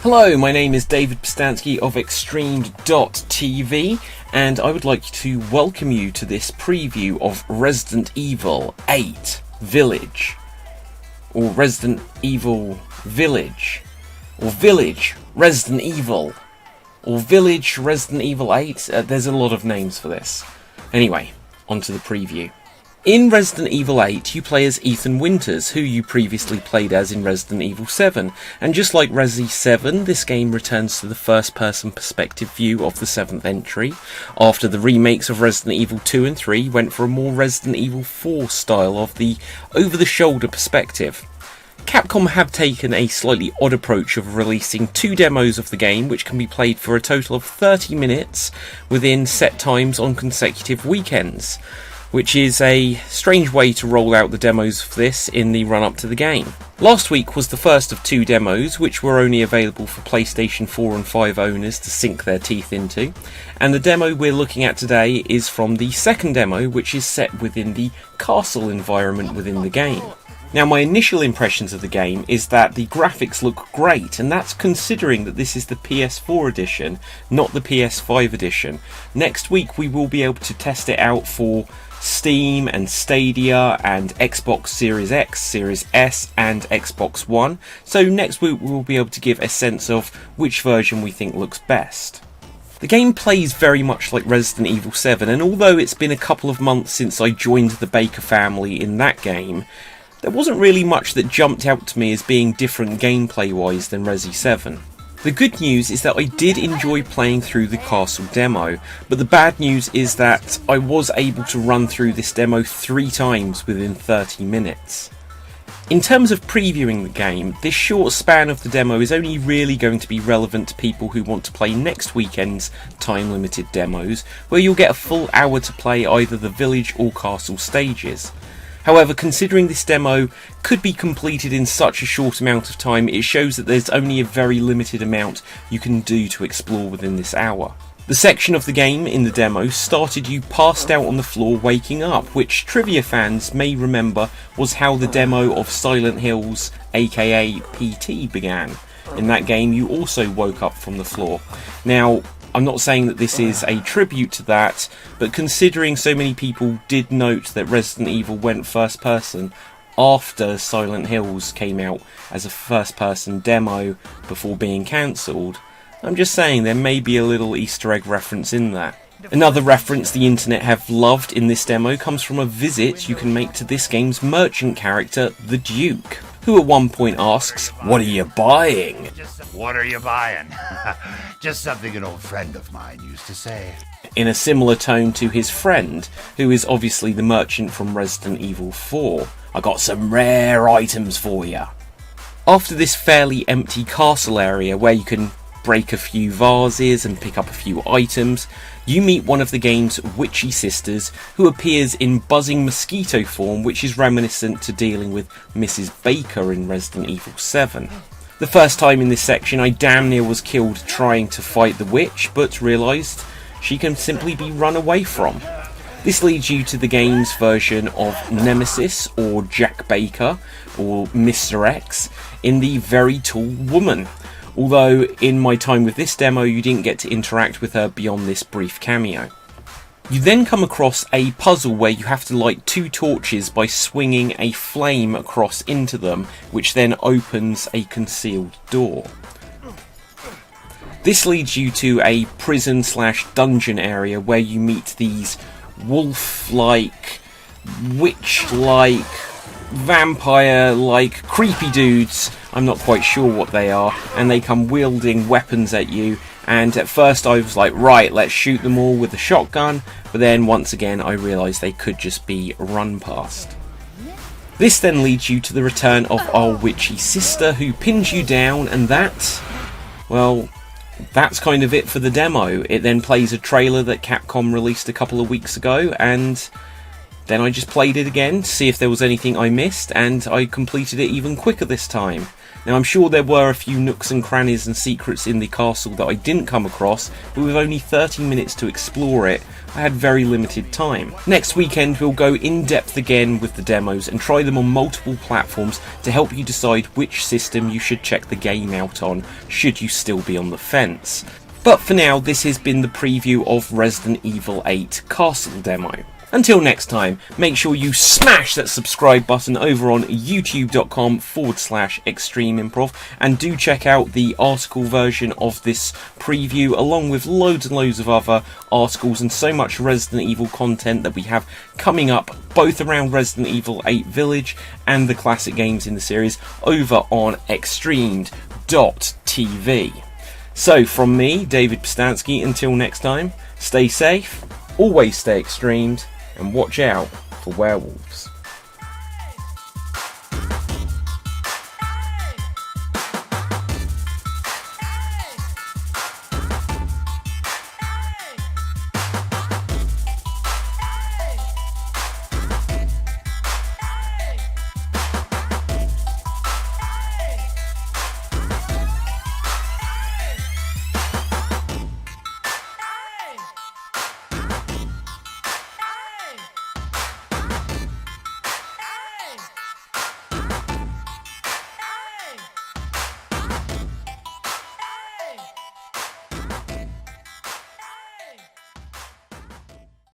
Hello, my name is David Pustansky of Extremed.tv, and I would like to welcome you to this preview of Resident Evil 8 Village, or Resident Evil Village, or Village Resident Evil, or Village Resident Evil 8. There's a lot of names for this. Anyway, on to the preview. In Resident Evil 8, you play as Ethan Winters, who you previously played as in Resident Evil 7, and just like Resi 7, this game returns to the first-person perspective view of the 7th entry, after the remakes of Resident Evil 2 and 3 went for a more Resident Evil 4 style of the over-the-shoulder perspective. Capcom have taken a slightly odd approach of releasing 2 demos of the game, which can be played for a total of 30 minutes within set times on consecutive weekends, which is a strange way to roll out the demos for this in the run-up to the game. Last week was the first of 2 demos, which were only available for PlayStation 4 and 5 owners to sink their teeth into, and the demo we're looking at today is from the second demo, which is set within the castle environment within the game. Now, my initial impressions of the game is that the graphics look great, and that's considering that this is the PS4 edition, not the PS5 edition. Next week we will be able to test it out for Steam and Stadia and Xbox Series X, Series S and Xbox One, so next week we'll be able to give a sense of which version we think looks best. The game plays very much like Resident Evil 7, and although it's been a couple of months since I joined the Baker family in that game, there wasn't really much that jumped out to me as being different gameplay wise than Resi 7. The good news is that I did enjoy playing through the castle demo, but the bad news is that I was able to run through this demo 3 times within 30 minutes. In terms of previewing the game, this short span of the demo is only really going to be relevant to people who want to play next weekend's time-limited demos, where you'll get a full hour to play either the village or castle stages. However, considering this demo could be completed in such a short amount of time, it shows that there's only a very limited amount you can do to explore within this hour. The section of the game in the demo started you passed out on the floor waking up, which trivia fans may remember was how the demo of Silent Hills, aka PT, began. In that game you also woke up from the floor. Now, I'm not saying that this is a tribute to that, but considering so many people did note that Resident Evil went first person after Silent Hills came out as a first person demo before being cancelled, I'm just saying there may be a little Easter egg reference in that. Another reference the internet have loved in this demo comes from a visit you can make to this game's merchant character, the Duke, who at one point asks, "What are you buying?" What are you buying? Just something an old friend of mine used to say. In a similar tone to his friend, who is obviously the merchant from Resident Evil 4. "I got some rare items for you." After this fairly empty castle area where you can break a few vases and pick up a few items, you meet one of the game's witchy sisters, who appears in buzzing mosquito form, which is reminiscent to dealing with Mrs. Baker in Resident Evil 7. The first time in this section I damn near was killed trying to fight the witch, but realised she can simply be run away from. This leads you to the game's version of Nemesis, or Jack Baker, or Mr. X, in the Very Tall Woman. Although in my time with this demo you didn't get to interact with her beyond this brief cameo. You then come across a puzzle where you have to light 2 torches by swinging a flame across into them, which then opens a concealed door. This leads you to a prison/dungeon area where you meet these wolf-like, witch-like, vampire-like, creepy dudes. I'm not quite sure what they are, and they come wielding weapons at you, and at first I was like, right, let's shoot them all with a shotgun, but then once again I realised they could just be run past. This then leads you to the return of our witchy sister, who pins you down, and that's kind of it for the demo. It then plays a trailer that Capcom released a couple of weeks ago, and Then I just played it again to see if there was anything I missed, and I completed it even quicker this time. Now I'm sure there were a few nooks and crannies and secrets in the castle that I didn't come across, but with only 30 minutes to explore it, I had very limited time. Next weekend we'll go in depth again with the demos and try them on multiple platforms to help you decide which system you should check the game out on, should you still be on the fence. But for now, this has been the preview of Resident Evil 8 Castle Demo. Until next time, make sure you smash that subscribe button over on youtube.com/Extreme Improv, and do check out the article version of this preview along with loads and loads of other articles and so much Resident Evil content that we have coming up both around Resident Evil 8 Village and the classic games in the series over on Extremed.tv. So from me, David Pustansky, until next time, stay safe, always stay extremed, and watch out for werewolves.